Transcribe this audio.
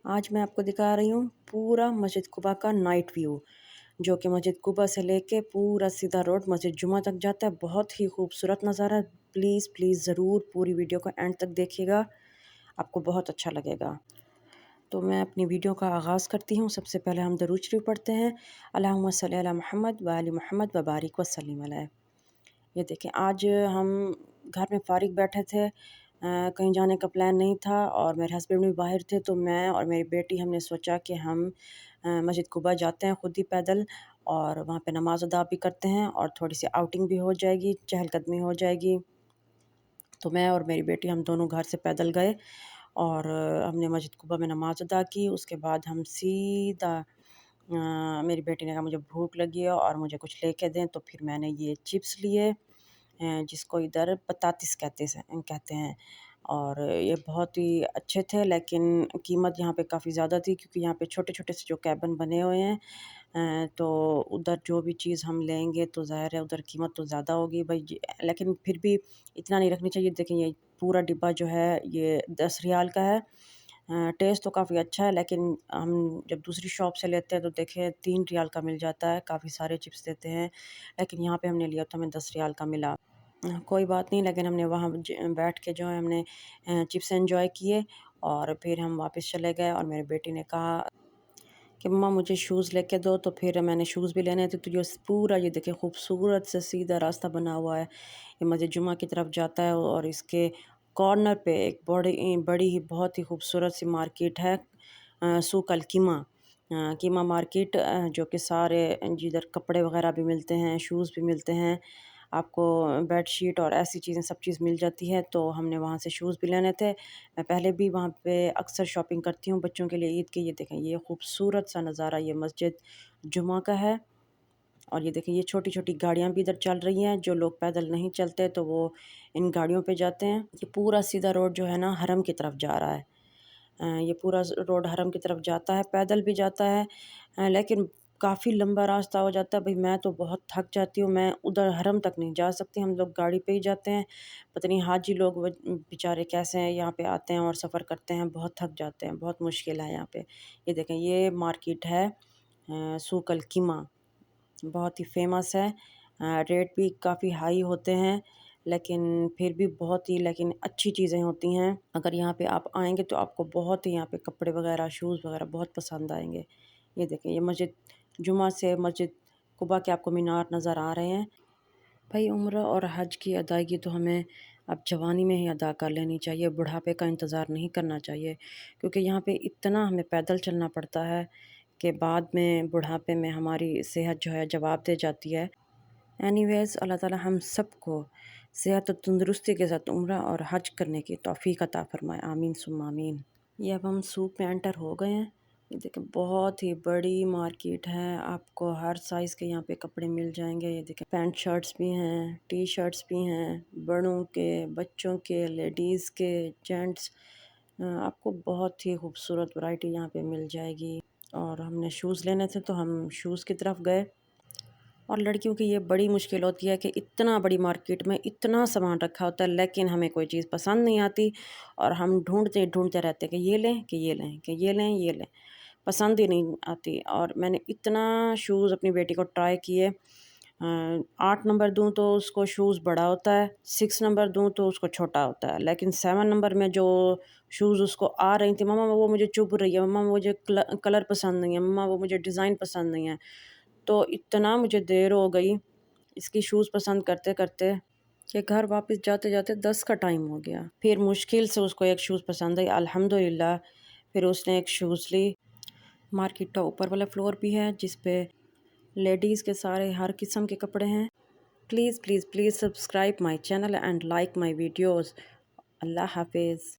आज मैं आपको दिखा रही हूँ पूरा मस्जिद कुबा का नाइट व्यू, जो कि मस्जिद कुबा से लेके पूरा सीधा रोड मस्जिद जुमा तक जाता है। बहुत ही खूबसूरत नज़ारा है। प्लीज़ प्लीज़ ज़रूर पूरी वीडियो को एंड तक देखिएगा, आपको बहुत अच्छा लगेगा। तो मैं अपनी वीडियो का आगाज़ करती हूँ। सबसे पहले हम दरूद शरीफ पढ़ते हैं, अल्लाहुम्मा सल्ली अला मुहम्मद व आलि मुहम्मद व बारिक व सल्लिम अलैह। ये देखें, आज हम घर में फ़ारिग बैठे थे, कहीं जाने का प्लान नहीं था और मेरे हस्बैंड भी बाहर थे, तो मैं और मेरी बेटी हमने सोचा कि हम मस्जिद कुबा जाते हैं खुद ही पैदल, और वहाँ पे नमाज अदा भी करते हैं और थोड़ी सी आउटिंग भी हो जाएगी, चहलकदमी हो जाएगी। तो मैं और मेरी बेटी हम दोनों घर से पैदल गए और हमने मस्जिद कुबा में नमाज अदा की। उसके बाद हम सीधा मेरी बेटी ने कहा मुझे भूख लगी है और मुझे कुछ लेके दें, तो फिर मैंने ये चिप्स लिए, जिसको इधर पतातिस कहते हैं। और ये बहुत ही अच्छे थे, लेकिन कीमत यहाँ पे काफ़ी ज़्यादा थी, क्योंकि यहाँ पे छोटे-छोटे से जो कैबिन बने हुए हैं। तो उधर जो भी चीज़ हम लेंगे तो ज़ाहिर है उधर कीमत तो ज़्यादा होगी भाई जी, लेकिन फिर भी इतना नहीं रखनी चाहिए। देखें, ये पूरा डिब्बा जो है ये 10 रियाल का है। टेस्ट तो काफ़ी अच्छा है, लेकिन हम जब दूसरी शॉप से लेते हैं तो देखें 3 रियाल का मिल जाता है, काफ़ी सारे चिप्स देते हैं, लेकिन यहाँ पे हमने लिया तो हमें 10 रियाल का मिला। कोई बात नहीं, लेकिन हमने वहाँ बैठ के जो है हमने चिप्स एंजॉय किए और फिर हम वापस चले गए। और मेरी बेटी ने कहा कि मम्मा मुझे शूज़ लेके दो, तो फिर मैंने शूज़ भी लेने थे। तो जो पूरा ये देखिए खूबसूरत से सीधा रास्ता बना हुआ है, ये मस्जिद जुमा की तरफ जाता है और इसके कॉर्नर पे एक बड़ी बड़ी ही बहुत ही खूबसूरत सी मार्केट है, सूक अल कीमा, कीमा मार्केट, जो कि सारे जिधर कपड़े वगैरह भी मिलते हैं, शूज़ भी मिलते हैं, आपको बेडशीट और ऐसी चीज़ें सब चीज़ मिल जाती है। तो हमने वहाँ से शूज़ भी लेने थे। मैं पहले भी वहाँ पे अक्सर शॉपिंग करती हूँ बच्चों के लिए ईद की। ये देखें, ये खूबसूरत सा नज़ारा ये मस्जिद जुमा का है। और ये देखें, ये छोटी-छोटी गाड़ियाँ भी इधर चल रही हैं, जो लोग पैदल नहीं चलते तो वो इन गाड़ियों पे जाते हैं। ये पूरा सीधा रोड जो है ना हरम की तरफ जा रहा है। ये पूरा रोड हरम की तरफ जाता है, पैदल भी जाता है, लेकिन काफ़ी लंबा रास्ता हो जाता है। भाई मैं तो बहुत थक जाती हूँ, मैं उधर हरम तक नहीं जा सकती, हम लोग गाड़ी पे ही जाते हैं। पता नहीं हाजी लोग बेचारे कैसे हैं, यहाँ पे आते हैं और सफ़र करते हैं, बहुत थक जाते हैं, बहुत मुश्किल है यहाँ पे। ये देखें, ये मार्केट है सूक अल कीमा, बहुत ही फ़ेमस है। रेट भी काफ़ी हाई होते हैं, लेकिन फिर भी बहुत ही लेकिन अच्छी चीज़ें होती हैं। अगर यहाँ पे आप आएँगे तो आपको बहुत ही यहाँ पे कपड़े वग़ैरह, शूज़ वग़ैरह बहुत पसंद आएँगे। ये देखें, ये मस्जिद जुमा से मस्जिद कुबा के आपको मीनार नज़र आ रहे हैं। भाई उम्र और हज की अदायगी तो हमें अब जवानी में ही अदा कर लेनी चाहिए, बुढ़ापे का इंतज़ार नहीं करना चाहिए, क्योंकि यहाँ पे इतना हमें पैदल चलना पड़ता है कि बाद में बुढ़ापे में हमारी सेहत जो है जवाब दे जाती है। एनीवेज़, अल्लाह ताला हम सबको सेहत और तंदुरुस्ती के साथ उम्रा और हज करने की तौफ़ीक अता फ़रमाए। आमीन सुम्मा आमीन। ये अब हम सूक में एंटर हो गए हैं। ये देखें, बहुत ही बड़ी मार्केट है, आपको हर साइज़ के यहाँ पे कपड़े मिल जाएंगे। ये देखें, पैंट शर्ट्स भी हैं, टी शर्ट्स भी हैं, बड़ों के, बच्चों के, लेडीज़ के, जेंट्स, आपको बहुत ही खूबसूरत वैरायटी यहाँ पे मिल जाएगी। और हमने शूज़ लेने थे तो हम शूज़ की तरफ गए। और लड़कियों की ये बड़ी मुश्किल होती है कि इतना बड़ी मार्केट में इतना सामान रखा होता है, लेकिन हमें कोई चीज़ पसंद नहीं आती और हम ढूंढते ढूंढते रहते हैं कि ये लें कि ये लें कि ये लें ये लें, पसंद ही नहीं आती। और मैंने इतना शूज़ अपनी बेटी को ट्राई किए, 8 नंबर दूँ तो उसको शूज़ बड़ा होता है, 6 नंबर दूँ तो उसको छोटा होता है, लेकिन 7 नंबर में जो शूज़ उसको आ रही थी, मम्मा वो मुझे चुभ रही है, मम्मा मुझे कलर पसंद नहीं है, मम्मा वो मुझे डिज़ाइन पसंद नहीं है। तो इतना मुझे देर हो गई इसकी शूज़ पसंद करते-करते कि घर वापस जाते-जाते 10 का टाइम हो गया। फिर मुश्किल से उसको एक शूज़ पसंद आई, अल्हम्दुलिल्लाह। फिर उसने एक शूज़ ली। मार्केट का ऊपर वाला फ्लोर भी है, जिस पे लेडीज़ के सारे हर किस्म के कपड़े हैं। Please please please subscribe my channel and like my videos. अल्लाह हाफ़िज़।